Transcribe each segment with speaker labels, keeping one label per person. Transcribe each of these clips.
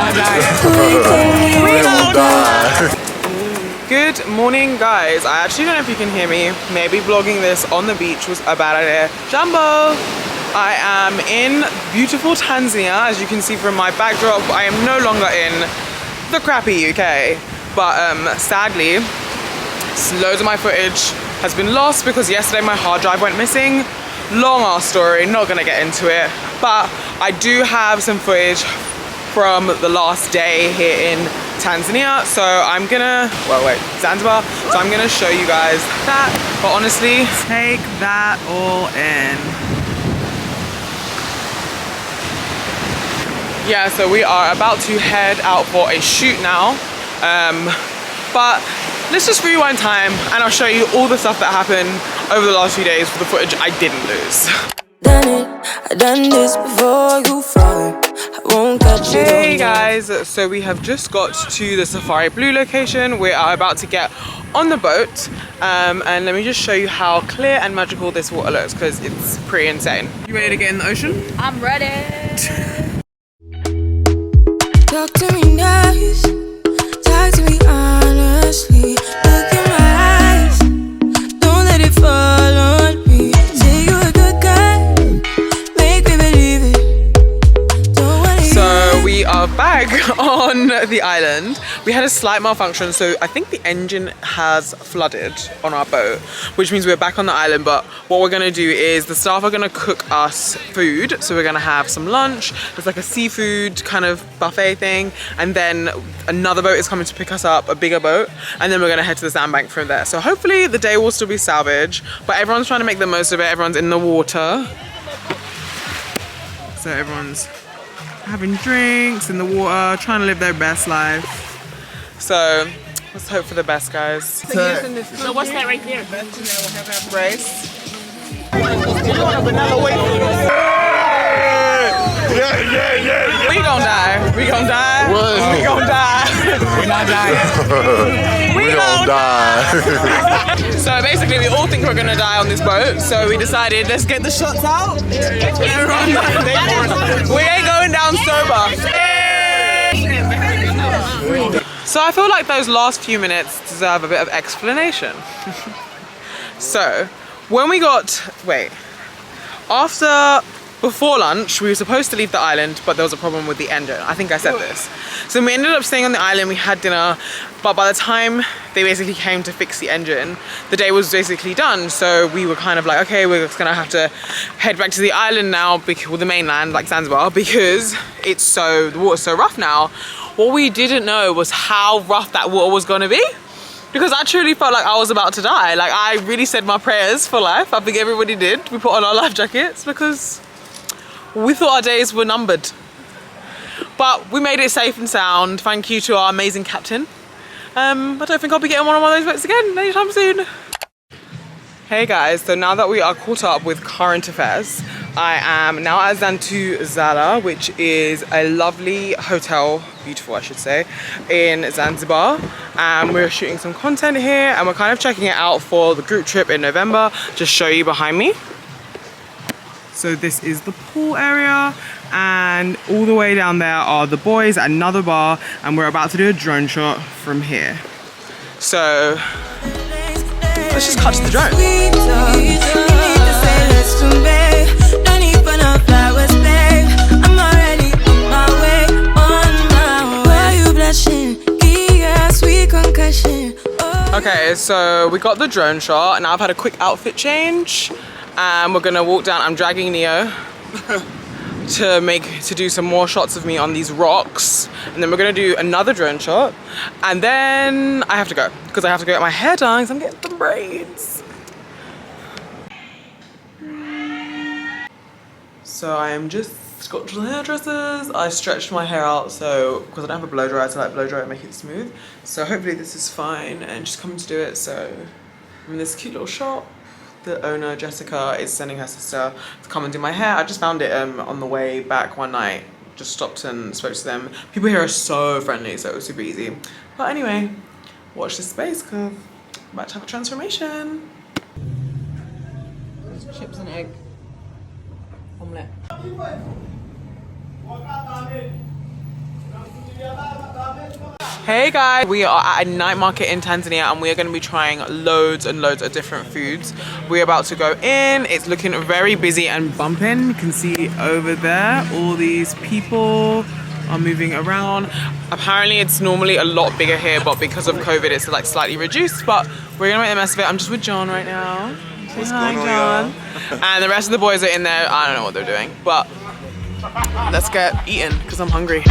Speaker 1: not dying. We don't die. Good morning, guys. I actually don't know if you can hear me. Maybe vlogging this on the beach was a bad idea. Jumbo! I am in beautiful Tanzania, as you can see from my backdrop. I am no longer in the crappy UK, but sadly, loads of my footage has been lost because yesterday my hard drive went missing. Long ass story, not gonna get into it, but I do have some footage from the last day here in Tanzania, so I'm gonna, well wait, Zanzibar, so I'm gonna show you guys that, but honestly, take that all in. Yeah, so we are about to head out for a shoot now, but let's just rewind time and I'll show you all the stuff that happened over the last few days for the footage I didn't lose. I've done this before, you fall. I won't catch you. Hey guys, so we have just got to the Safari Blue location. We are about to get on the boat, and let me just show you how clear and magical this water looks because it's pretty insane. You ready to get in the ocean?
Speaker 2: I'm ready.
Speaker 3: Talk to me nice, talk to me honestly. Look in my eyes, don't let it fall on me. Say you a good guy, make me believe it. Don't wanna
Speaker 1: So we are back on the island. We had a slight malfunction, so I think the engine has flooded on our boat, which means we're back on the island. But what we're gonna do is the staff are gonna cook us food. So we're gonna have some lunch. It's like a seafood kind of buffet thing. And then another boat is coming to pick us up, a bigger boat. And then we're gonna head to the sandbank from there. So hopefully the day will still be salvage, but everyone's trying to make the most of it. Everyone's in the water. So everyone's having drinks in the water, trying to live their best life. So let's hope for the best, guys.
Speaker 2: So what's that right there?
Speaker 1: Rice.
Speaker 4: Yeah.
Speaker 1: We gon' die. We gon' die.
Speaker 4: What?
Speaker 1: We gon' die. We're not dying.
Speaker 4: We gon' die.
Speaker 1: So basically, we all think we're gonna die on this boat. So we decided, let's get the shots out. Everyone, we ain't going down sober. So I feel like those last few minutes deserve a bit of explanation. So when we got, before lunch, we were supposed to leave the island, but there was a problem with the engine. I think I said this. So we ended up staying on the island, we had dinner, but by the time they basically came to fix the engine, the day was basically done. So we were kind of like, okay, we're just gonna have to head back to the island now, with the mainland, like Zanzibar, because the water's so rough now. What we didn't know was how rough that water was gonna be, because I truly felt like I was about to die. Like, I really said my prayers for life. I think everybody did. We put on our life jackets because we thought our days were numbered. But we made it safe and sound. Thank you to our amazing captain. I don't think I'll be getting on one of those boats again anytime soon. Hey guys, so now that we are caught up with current affairs, I am now at Zala, which is a lovely hotel, beautiful I should say, in Zanzibar. And we're shooting some content here and we're kind of checking it out for the group trip in November. Just show you behind me. So this is the pool area, and all the way down there are the boys at another bar, and we're about to do a drone shot from here. So let's just cut to the drone. Okay, so we got the drone shot, and I've had a quick outfit change. And we're gonna walk down. I'm dragging Neo to do some more shots of me on these rocks, and then we're gonna do another drone shot, and then I have to go because I have to go get my hair done because I'm getting some braids. So I am just got to the hairdressers. I stretched my hair out so because I don't have a blow dryer, so I like blow dry and make it smooth. So hopefully this is fine, and just coming to do it. So I'm in this cute little shop. The owner, Jessica, is sending her sister to come and do my hair. I just found it on the way back one night. Just stopped and spoke to them. People here are so friendly, so it was super easy. But anyway, watch this space because I'm about to have a transformation. Chips and egg omelette. Hey guys, we are at a night market in Tanzania and we are going to be trying loads and loads of different foods. We're about to go in. It's looking very busy and bumping. You can see over there all these people are moving around. Apparently it's normally a lot bigger here, but because of COVID it's like slightly reduced, but we're gonna make the mess of it. I'm just with John right now. Say hi, John. And the rest of the boys are in there. I don't know what they're doing, but let's get eating because I'm hungry.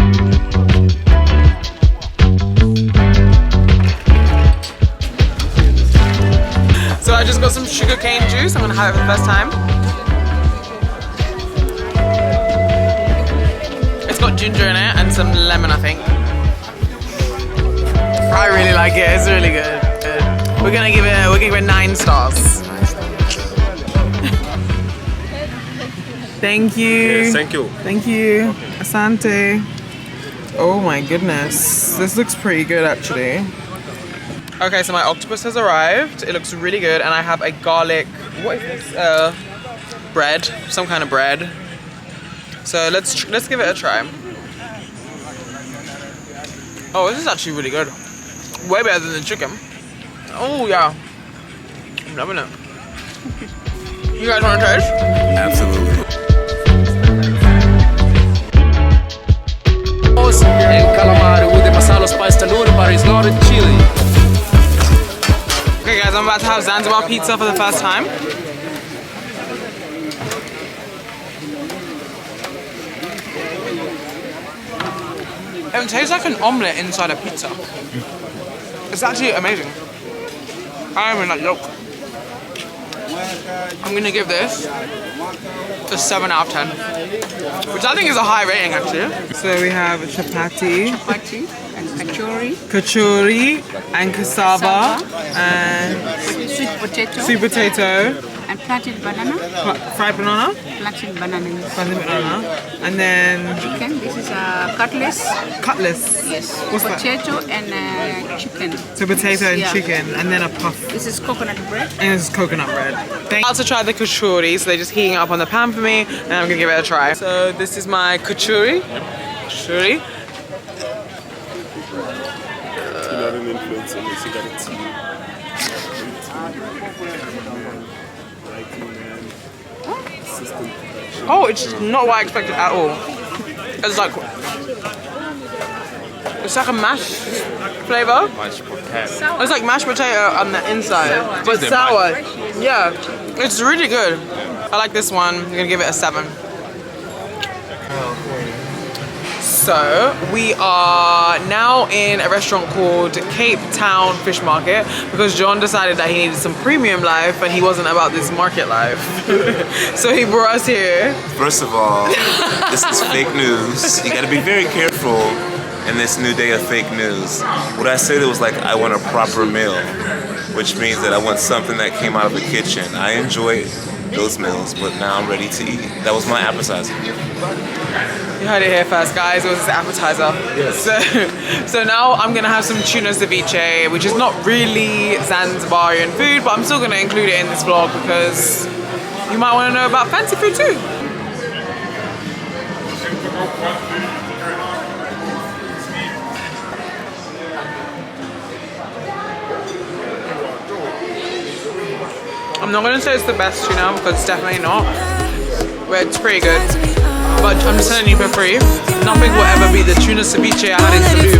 Speaker 1: So I just got some sugarcane juice. I'm gonna have it for the first time. It's got ginger in it and some lemon, I think. I really like it. It's really good. We're gonna give it 9 stars. Thank you.
Speaker 4: Yes, thank you.
Speaker 1: Thank you. Asante. Oh my goodness. This looks pretty good actually. Okay, so my octopus has arrived. It looks really good, and I have a garlic, what is this? Bread, some kind of bread. So let's give it a try. Oh, this is actually really good. Way better than the chicken. Oh yeah, I'm loving it. You guys want to taste?
Speaker 4: Absolutely.
Speaker 5: And calamari with the masala spice tandoori, but it's not in chili.
Speaker 1: Okay guys, I'm about to have Zanzibar pizza for the first time. It tastes like an omelette inside a pizza. It's actually amazing. I don't even like yolk. I'm gonna give this a 7 out of 10, which I think is a high rating actually. So we have chapati,
Speaker 2: And kachori,
Speaker 1: kachori, and cassava, and sweet potato,
Speaker 2: and planted banana,
Speaker 1: fried banana,
Speaker 2: planted bananas.
Speaker 1: fried banana, and then
Speaker 2: Chicken, this is a cutlass.
Speaker 1: cutlass.
Speaker 2: Yes.
Speaker 1: What's that?
Speaker 2: Potato and chicken.
Speaker 1: So potato and
Speaker 2: Yeah.
Speaker 1: chicken, and then a puff.
Speaker 2: This is coconut bread.
Speaker 1: And it's coconut bread. I'm about to try the kachori, so they're just heating it up on the pan for me, and I'm gonna give it a try. So this is my kachori. Kachori. Oh, it's not what I expected at all. It's like a mashed flavor. It's like mashed potato on the inside, but sour. Yeah, it's really good. I like this one. I'm gonna give it a 7. So we are now in a restaurant called Cape Town Fish Market because John decided that he needed some premium life and he wasn't about this market life. So he brought us here.
Speaker 6: First of all, this is fake news. You gotta be very careful in this new day of fake news. What I said was like, I want a proper meal, which means that I want something that came out of the kitchen. I enjoy those meals, but now I'm ready to eat. That was my appetizer.
Speaker 1: You heard it here first, guys. It was his appetizer. Yes. So now I'm gonna have some tuna ceviche, which is not really Zanzibarian food, but I'm still gonna include it in this vlog because you might want to know about fancy food too. I'm not gonna say it's the best tuna because it's definitely not, but it's pretty good. But I'm just telling you for free, nothing will ever be the tuna ceviche I had in Cebu.